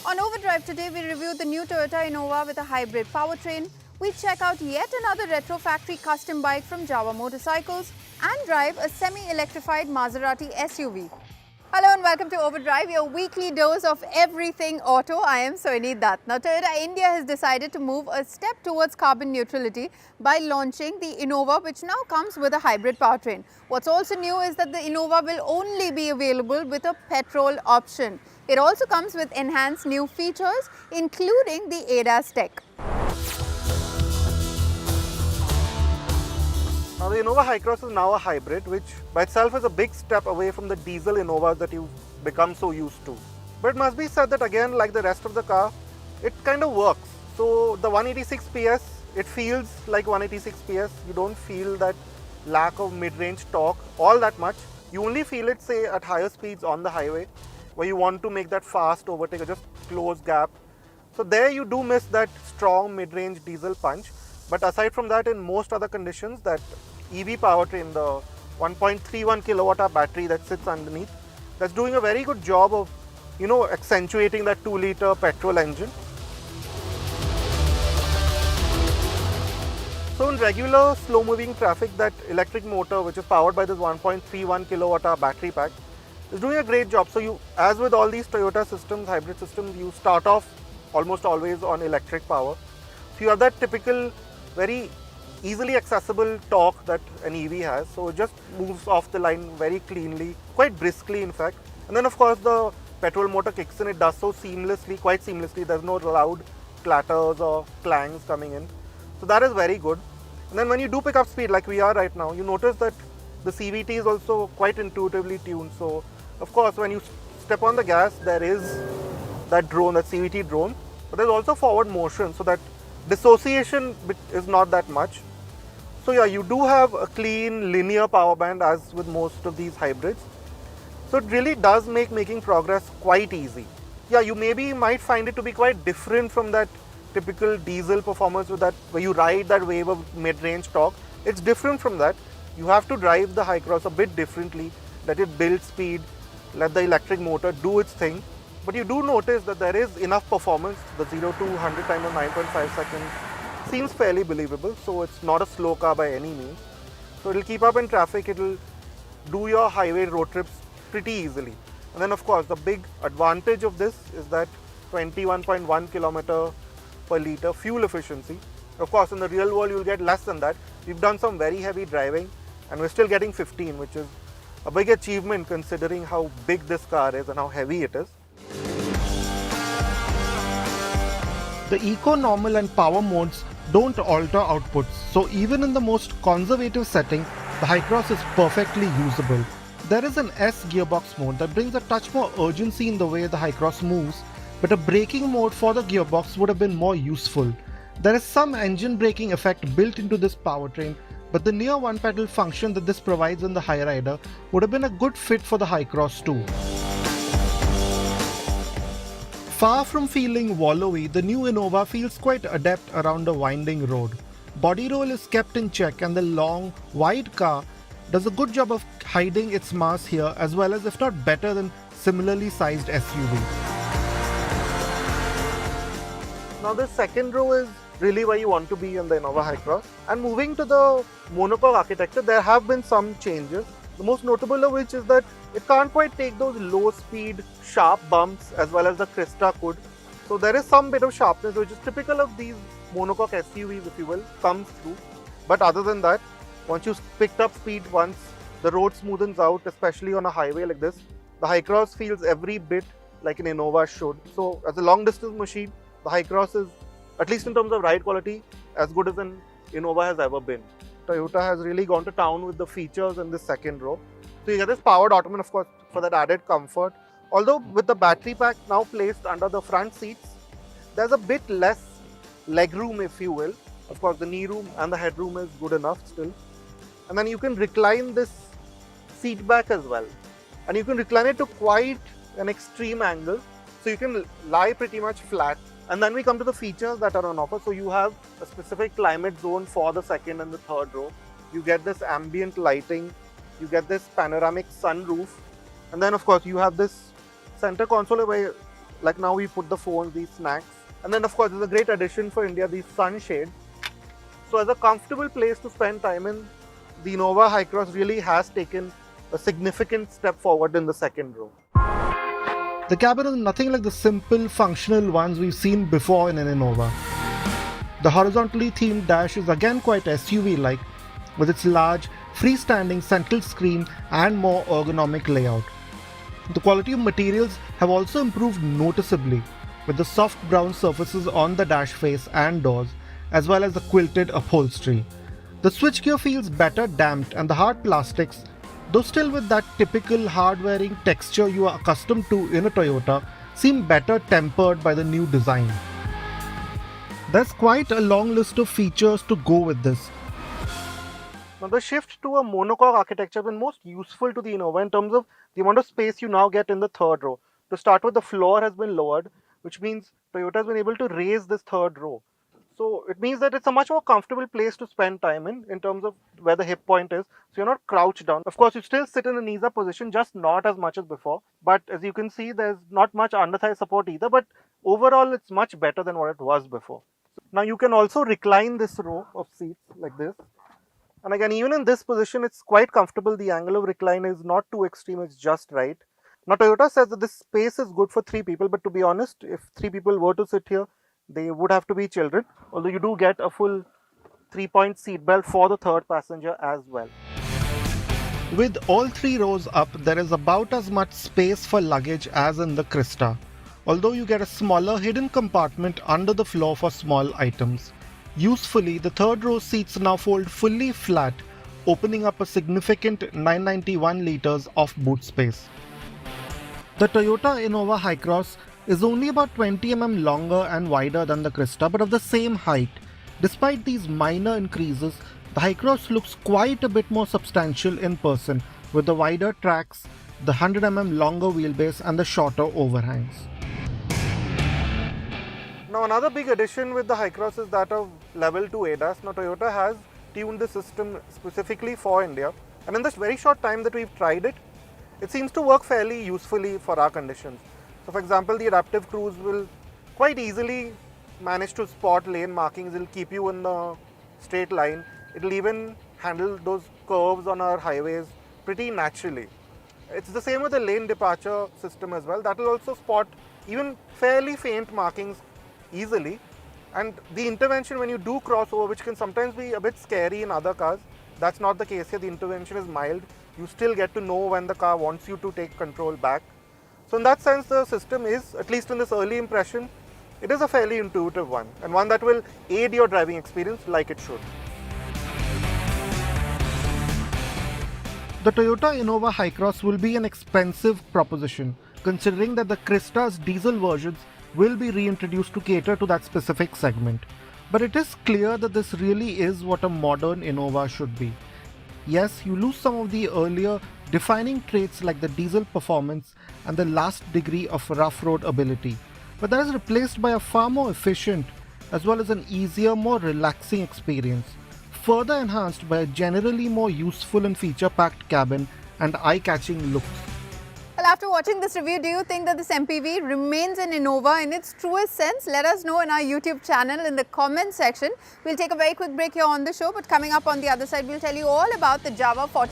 On Overdrive today, we review the new Toyota Innova with a hybrid powertrain. We check out yet another retro factory custom bike from Java Motorcycles and drive a semi-electrified Maserati SUV. Hello and welcome to Overdrive, your weekly dose of everything auto. I am Soini Dutt. Now, Toyota India has decided to move a step towards carbon neutrality by launching the Innova, which now comes with a hybrid powertrain. What's also new is that the Innova will only be available with a petrol option. It also comes with enhanced new features, including the ADAS tech. Now the Innova HyCross is now a hybrid, which by itself is a big step away from the diesel Innovas that you've become so used to. But it must be said that again, like the rest of the car, it kind of works. So the 186 PS, it feels like 186 PS. You don't feel that lack of mid-range torque all that much. You only feel it, say, at higher speeds on the highway, where you want to make that fast overtake or just close gap. So there you do miss that strong mid-range diesel punch. But aside from that, in most other conditions, that EV powertrain, the 1.31 kilowatt-hour battery that sits underneath, that's doing a very good job of, accentuating that 2-liter petrol engine. So in regular slow-moving traffic, that electric motor, which is powered by this 1.31 kilowatt-hour battery pack, is doing a great job. So you, as with all these Toyota systems, hybrid systems, you start off almost always on electric power. So you have that typical, very easily accessible torque that an EV has. So it just moves off the line very cleanly, quite briskly in fact. And then of course the petrol motor kicks in, it does so seamlessly, quite seamlessly. There's no loud clatters or clangs coming in. So that is very good. And then when you do pick up speed like we are right now, you notice that the CVT is also quite intuitively tuned. So of course when you step on the gas, there is that drone, that CVT drone, but there's also forward motion, so that dissociation is not that much. So yeah, you do have a clean linear power band as with most of these hybrids. So it really does make making progress quite easy. Yeah, you might find it to be quite different from that typical diesel performance with that where you ride that wave of mid-range torque. It's different from that. You have to drive the HyCross a bit differently, let it build speed, let the electric motor do its thing. But you do notice that there is enough performance. The 0 to 100 time of 9.5 seconds seems fairly believable. So it's not a slow car by any means. So it'll keep up in traffic. It'll do your highway road trips pretty easily. And then of course, the big advantage of this is that 21.1 kilometer per liter fuel efficiency. Of course, in the real world, you'll get less than that. We've done some very heavy driving and we're still getting 15, which is a big achievement considering how big this car is and how heavy it is. The Eco, Normal and Power modes don't alter outputs, so even in the most conservative setting, the HyCross is perfectly usable. There is an S gearbox mode that brings a touch more urgency in the way the HyCross moves, but a braking mode for the gearbox would have been more useful. There is some engine braking effect built into this powertrain, but the near one-pedal function that this provides in the Hyrider would have been a good fit for the HyCross too. Far from feeling wallowy, the new Innova feels quite adept around a winding road. Body roll is kept in check and the long, wide car does a good job of hiding its mass here as well as, if not better than, similarly sized SUV. Now this second row is really where you want to be in the Innova HyCross. And moving to the monocoque architecture, there have been some changes. The most notable of which is that it can't quite take those low speed sharp bumps as well as the Crista could. So there is some bit of sharpness which is typical of these monocoque SUVs, if you will, comes through. But other than that, once you picked up speed once, the road smoothens out, especially on a highway like this. The HyCross feels every bit like an Innova should. So as a long distance machine, the HyCross is, at least in terms of ride quality, as good as an Innova has ever been. Toyota has really gone to town with the features in this second row. So you get this powered ottoman, of course, for that added comfort. Although with the battery pack now placed under the front seats, there's a bit less legroom, if you will. Of course, the knee room and the headroom is good enough still. And then you can recline this seat back as well. And you can recline it to quite an extreme angle. So you can lie pretty much flat. And then we come to the features that are on offer. So you have a specific climate zone for the second and the third row. You get this ambient lighting. You get this panoramic sunroof. And then of course you have this center console where Like now we put the phones, these snacks. And then of course there's a great addition for India, these sunshades. So as a comfortable place to spend time in, the Innova HyCross really has taken a significant step forward in the second row. The cabin is nothing like the simple functional ones we've seen before in an Innova. The horizontally themed dash is again quite SUV-like, with its large, freestanding central screen and more ergonomic layout. The quality of materials have also improved noticeably, with the soft brown surfaces on the dash face and doors, as well as the quilted upholstery. The switchgear feels better damped, and the hard plastics, though still with that typical hard-wearing texture you are accustomed to in a Toyota, seem better tempered by the new design. There's quite a long list of features to go with this. Now the shift to a monocoque architecture has been most useful to the Innova in terms of the amount of space you now get in the third row. To start with, the floor has been lowered, which means Toyota has been able to raise this third row. So it means that it's a much more comfortable place to spend time in terms of where the hip point is. So you're not crouched down. Of course, you still sit in a knees up position, just not as much as before. But as you can see, there's not much under thigh support either. But overall, it's much better than what it was before. Now you can also recline this row of seats like this. And again, even in this position, it's quite comfortable. The angle of recline is not too extreme, it's just right. Now Toyota says that this space is good for 3 people, but to be honest, if 3 people were to sit here, they would have to be children, although you do get a full 3-point seat belt for the third passenger as well. With all 3 rows up, there is about as much space for luggage as in the Crista, although you get a smaller hidden compartment under the floor for small items. Usefully, the third row seats now fold fully flat, opening up a significant 991 litres of boot space. The Toyota Innova HyCross is only about 20 mm longer and wider than the Crista, but of the same height. Despite these minor increases, the HyCross looks quite a bit more substantial in person, with the wider tracks, the 100 mm longer wheelbase and the shorter overhangs. Now another big addition with the HyCross is that of level 2 ADAS. Now Toyota has tuned the system specifically for India, and in this very short time that we've tried it, it seems to work fairly usefully for our conditions. So for example, the adaptive cruise will quite easily manage to spot lane markings. It'll keep you in the straight line. It'll even handle those curves on our highways pretty naturally. It's the same with the lane departure system as well. That will also spot even fairly faint markings easily. And the intervention when you do cross over, which can sometimes be a bit scary in other cars, that's not the case here. The intervention is mild. You still get to know when the car wants you to take control back. So in that sense, the system is, at least in this early impression, it is a fairly intuitive one, and one that will aid your driving experience like it should. The Toyota Innova HyCross will be an expensive proposition, considering that the Crista's diesel versions will be reintroduced to cater to that specific segment. But it is clear that this really is what a modern Innova should be. Yes, you lose some of the earlier defining traits like the diesel performance and the last degree of rough road ability, but that is replaced by a far more efficient as well as an easier, more relaxing experience, further enhanced by a generally more useful and feature-packed cabin and eye-catching looks. Well, after watching this review, do you think that this MPV remains an Innova in its truest sense? Let us know in our YouTube channel in the comment section. We'll take a very quick break here on the show, but coming up on the other side, we'll tell you all about the Java 40.